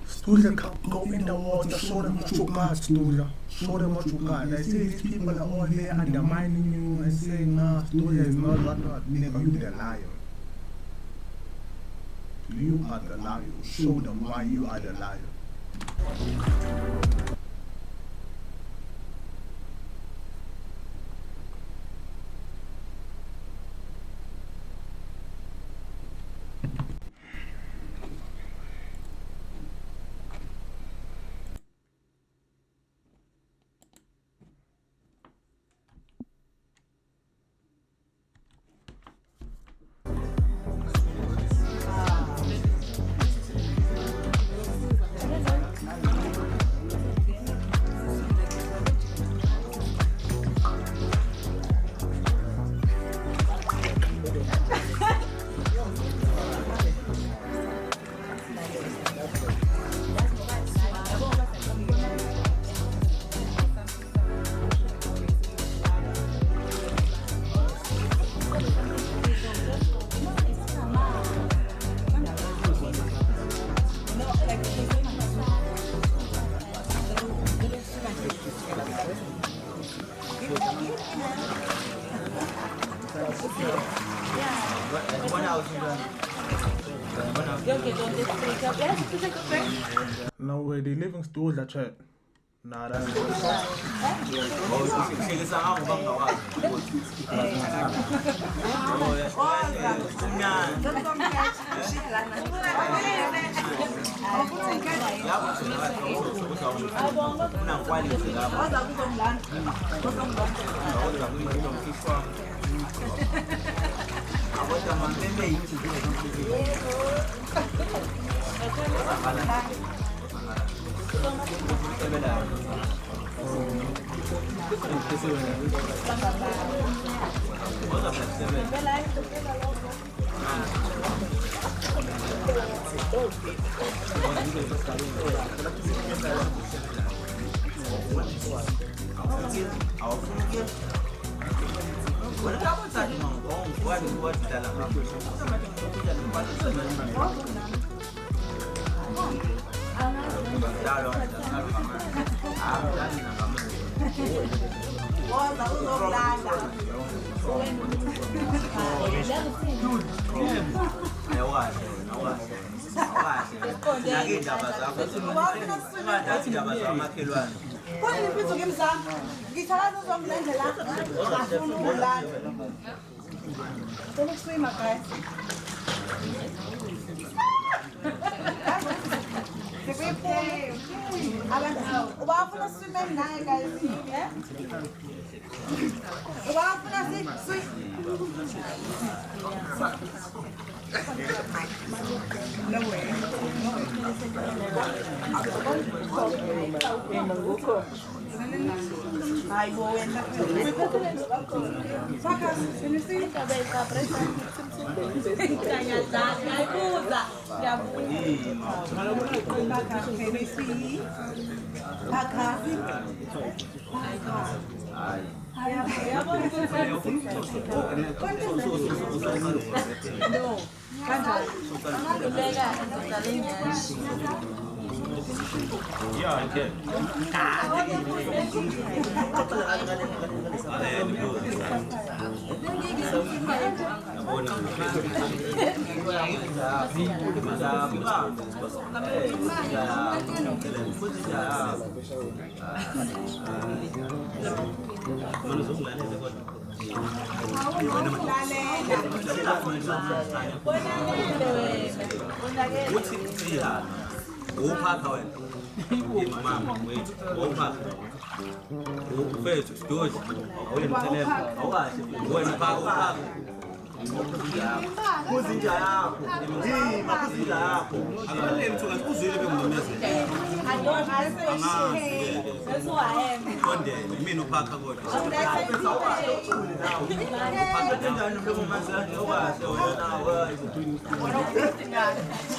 Studia, go in the water, show them what you got, Studia. Show them what you got. I say these people are all here undermining you and saying, nah, Studia is not what. Nigga, you the liar. You are the liar. Show them why you are the liar. No way, they living still that chat. Nah, that's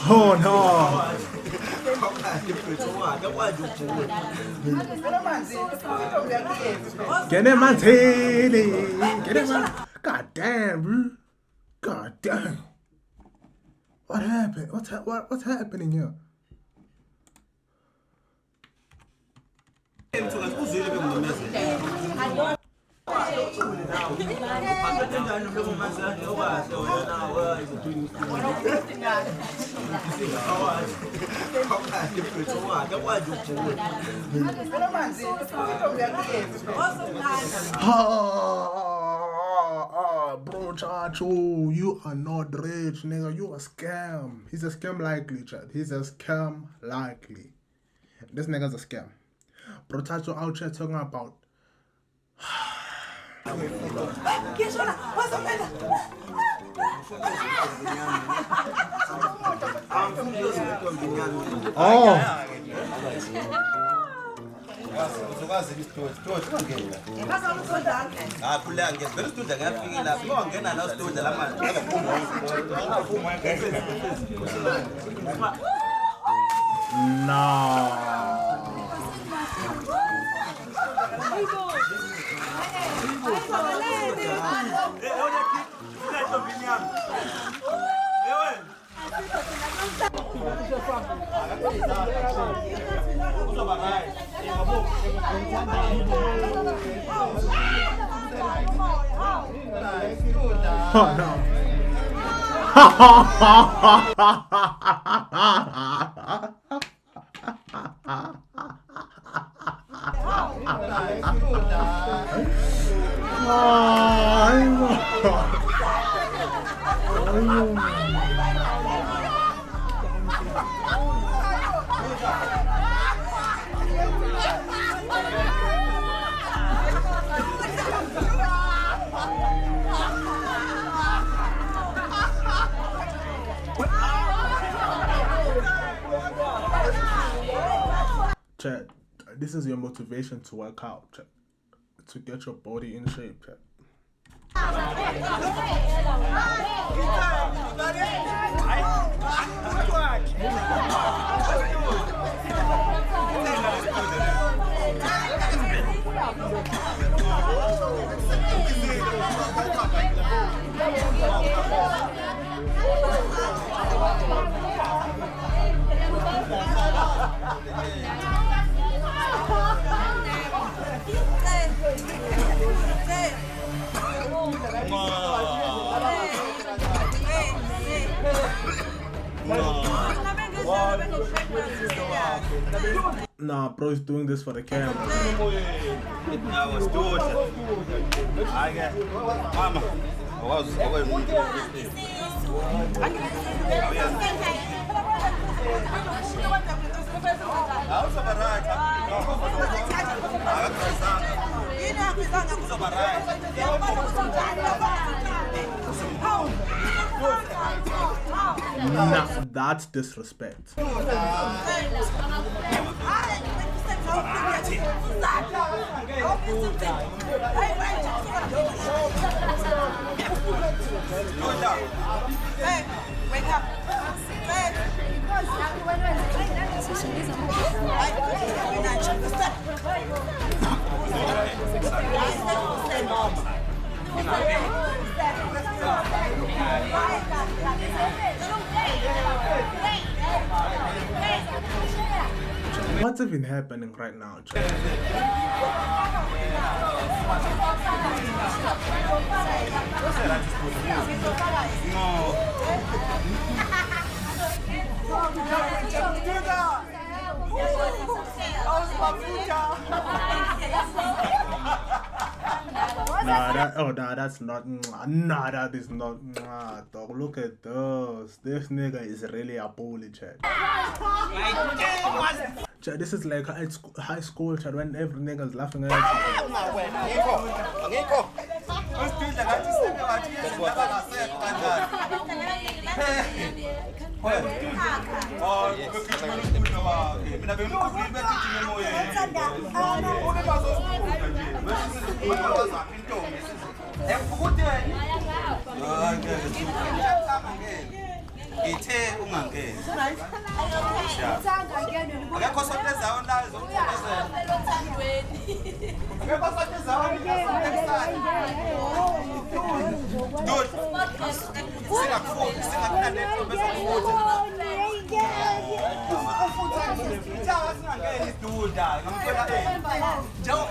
Oh no. Get him on Tilly. Get him on. God damn, bro. God damn. What happened? What's happening here? Bro, Chacho, you are not rich, nigga. You a scam. He's a scam likely, Chad. He's a scam likely. This nigga's a scam. Bro, Chacho out here talking about. Oh. Oh no. Chat, this is your motivation to work out, chat, to get your body in shape, chat. Nah, bro is doing this for the camera. I was doing it. I get Mama. Nah, that's disrespect. Hey, wake up. What's even happening right now, that's not. Nah, that is not. Dog, look at those. This nigga is really a bully, chat. Chat, this is like high school, chat, when every nigga is laughing at you. Ithe ungangeni. Akekho sonteza onazo. Akekho sonteza onazo. Singakufundi, singakuna neprofessor ukuthi. Jawa singangeni duda, ngamthola Jawa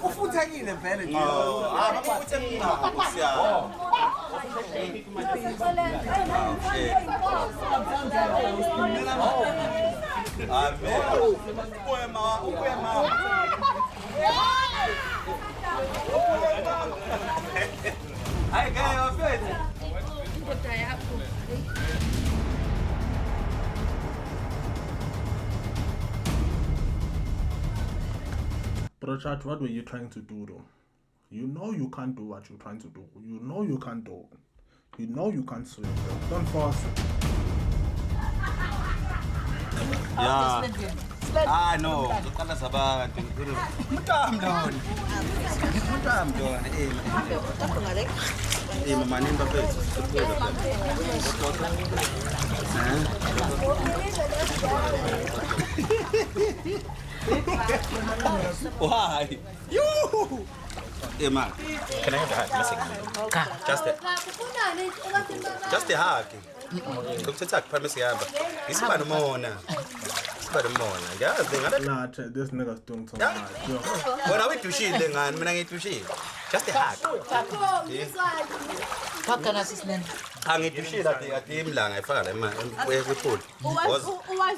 ufuthekile vele nje. Bafuthe mina siya. Bro, chat, what were you trying to do though? You know you can't do what you're trying to do. You know you can't do it. You know you can't swim, bro. Don't force it. Yeah. Ah, no. Uqala sabantu. Mntamdoni. Mama nimba phethu. Why? You. Man, can I have a hug? Just a hug. Ukuthatha kuphakamise yamba. Isiba nomona. Nah, this nigga's doing too much. Wena uyitushile ngani mina ngiyitushile. Just a hug. Bakana sisilena. Angitushile ade imlanga efaka la kwephuli. Uwazi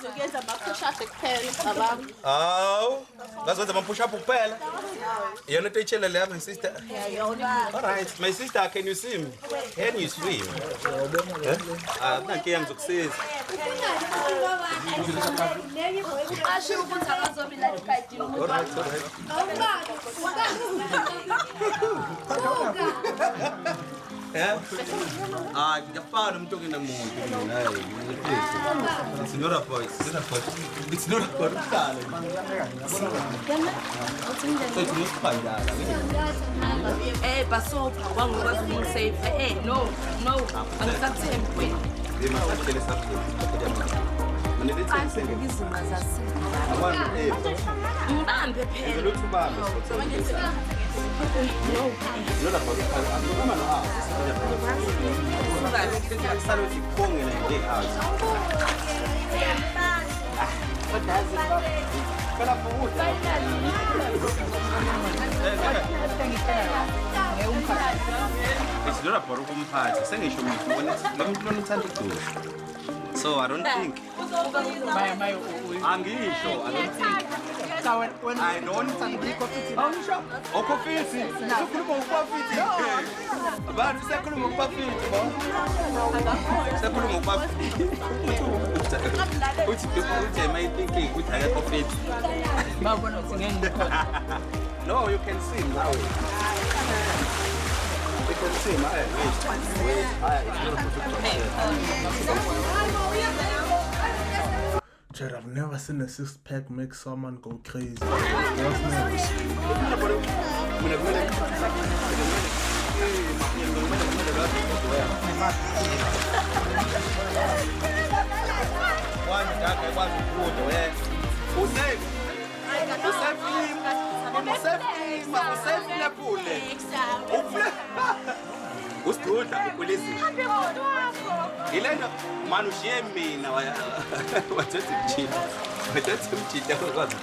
ukuyenza ama-push up kuphela abantu. Aw, ngazwenza ama-push up kuphela. Yona into echele leyo my sister. All right, my sister, can you swim? Can you swim? Nanki ngizokusiza. Asho ukuthi akazobila ligadi. All right. Ngiyafana umuntu ongenamuntu mina. It's not a voice. It's not a voice. Basopha wangikwazi ukungisave. No. Angisathembi wena. Ngibambe phela. What does it? It's not about umphathi. Sengisho umuntu uthanda ukudusha. So I don't think. Angisho, I don't think. I don't think. Okofiti. Sikhuluma ngokufiti. Abantu sikhuluma ngokufiti, bo. Sikhuluma ngokufiti. Uthi my thinking ukuthi akakofiti. Babona ukuthi ngeke. No, you can sing now. You can sing. Jared, I've never seen a six-pack make someone go crazy. Usithuda ukulizini. Ilena manu ushiye mina wathethe mjita. Wathethe mjita kwazi.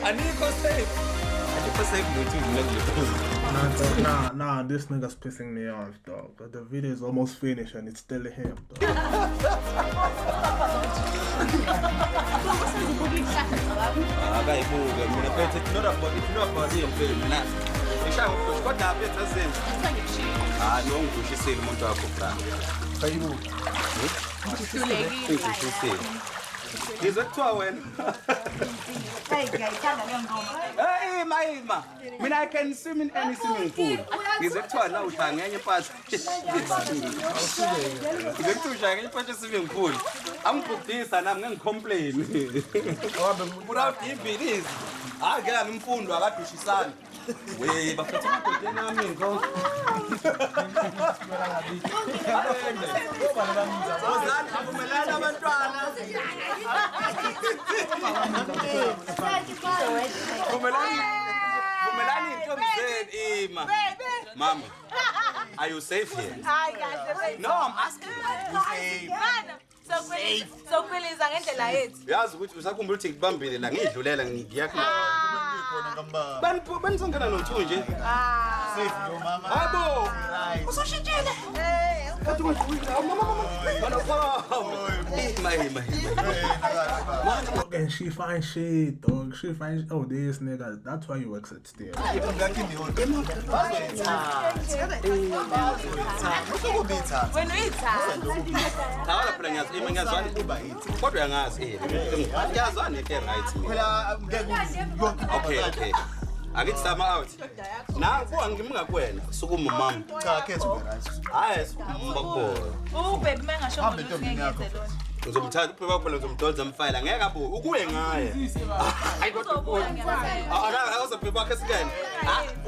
Aniko safe. Aniko safe Nah, this nigga's pissing me off, dog. The video is almost finished and it's still him, dog. Akayibuke mina phethe it's not about him mina. Ishaya ukuthi kodwa aphethe senze. No ngidushisile umuntu wakho bra. Kayibuke. Ngidushisile. Ngizwe kuthiwa wena. Hey Maima. Mina I can swim in any swimming pool. Ngizwe kuthiwa la uhlanga ngenye impahla. Ngizwe kuthiwa uhlanga ngenye impahla swimming pool. Angibhudisa nami ngengicomplain. Pura ibhilizi. Ngeke ngimfundo akadushisana. We bafethe amadoda nami ngo. Ozani avumelana abantwana. Vumelani intombazeni Ima. Mama, are you safe here? No, I'm asking. So kweliza ngendlela yethu. Yazi ukuthi usakhumbula ukuthi ngibambile la ngidlulela ngiyakhona. Banisongena nothunje. Safe yo mama. Hayibo. Usoshintshile. And she finds shit, dog. She finds this nigga. That's why you exit still. When we Kodwa yangazi ngiyazwana ke right. Okay. Akithi sama out. Naku ngimngakwena sukuma mama. Cha khethu right. Hayi mbakho. Baby mengasho ukuthi ngeke lona. Ngizomthatha uphepha phela ngizomdonsa umfile ngeke abuke ukuye ngaye. Hayi kodwa ubuye. Awuzophepha wakhe sikene.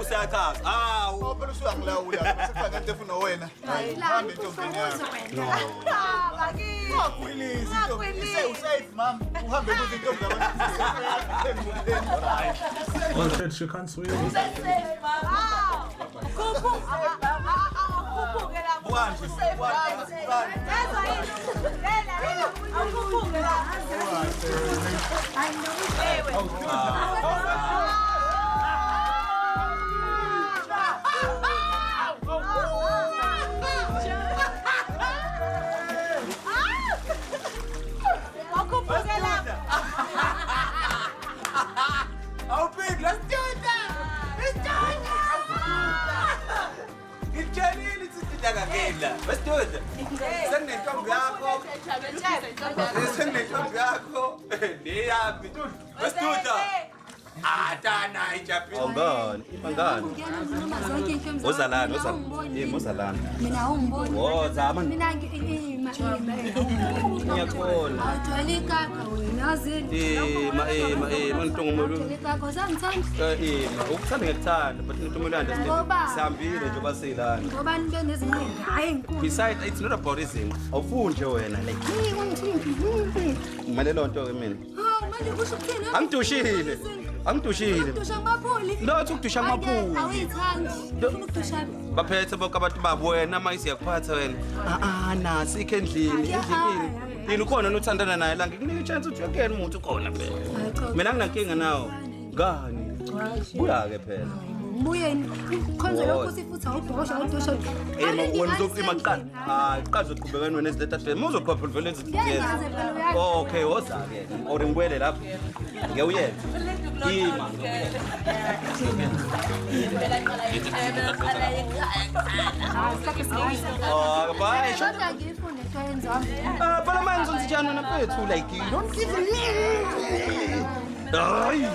Usiyachaza. Phela usuyangilawula. Sekufaka into efuna wena. Hambe intombini yakho. No. Ngakweliswa intombi. Safe mom. Uhambe kuze intombi zabantu. Well, shit, she can't swim. Oh, big, let's do that! Let's do that! Let's do it! Send it to Biako. Send it to Biako. Let's do it! Dana, Ongani. Ozalana. Mina umbona. Wozama. Mina ngiyakona. Awuthwele ikaka wena azini. Mantongomulo. Ikaka zangithanda. Ukuthanda ngekuthanda but ntomulanda sihambile nje basilana. Ngoba nibe neziningi hayi inkulu. Besides it's not about izinto. Awufunde wena like. Kumele lonto ke mina. Manje kusho ukuthini? Angitushile. Ukudusha amaphuli. No, ukudusha amaphuli. Awuyithandi. Ufuna ukudusha. Baphethe bonke abantu babo wena manje siyakuphatha wena. Nasi ikhe endlini. yini ukhona nothandana naye la ngikunika ichance ukuthi uyakena umuntu ukhona phela mina nginankinga nawo ngani buya ke phela Buye khonzo lokho sifuthi awudosha awudosha. Wena uzoqima qala. Hayi, qala uzoqhubeka wena ezileta phela. Muzoqhubha phela vele ezileta. Okay, woza ke. Or ngibuyele lapho. Ngiyawuyenza. Ima. Oh, bye. Kodwa ngifunde twenza. Phela manje ngizijana naphethu like you don't give me. Hayi.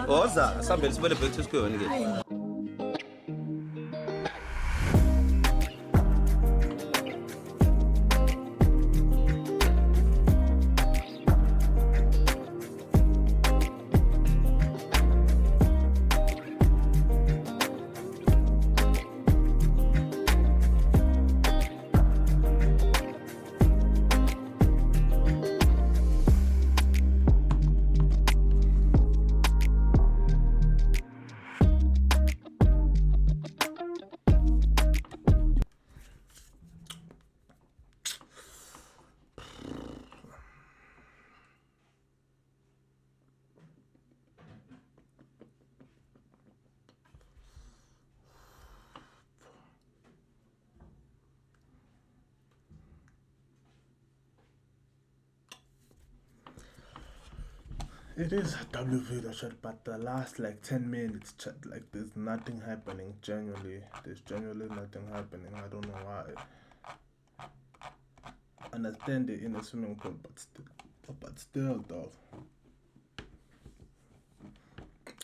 Oza, sambe sibele back to school again. It is a W video chat, but the last like 10 minutes chat, like there's nothing happening genuinely. There's genuinely nothing happening. I don't know why. Understand it in a swimming pool, but still though.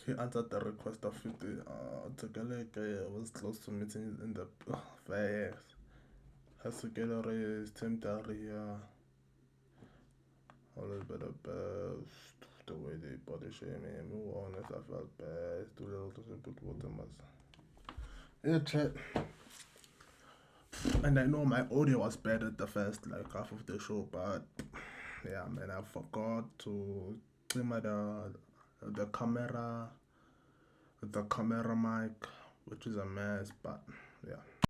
He answered the request of it. Tegeleke was close to meeting in the fairs. Hasukelore is temporary. A little bit of best. The way they body shame me, move on as I felt bad. Too little to put water mask. Yeah, chat. And I know my audio was bad at the first like half of the show, but yeah, man, I forgot to trim the camera mic, which is a mess, but yeah.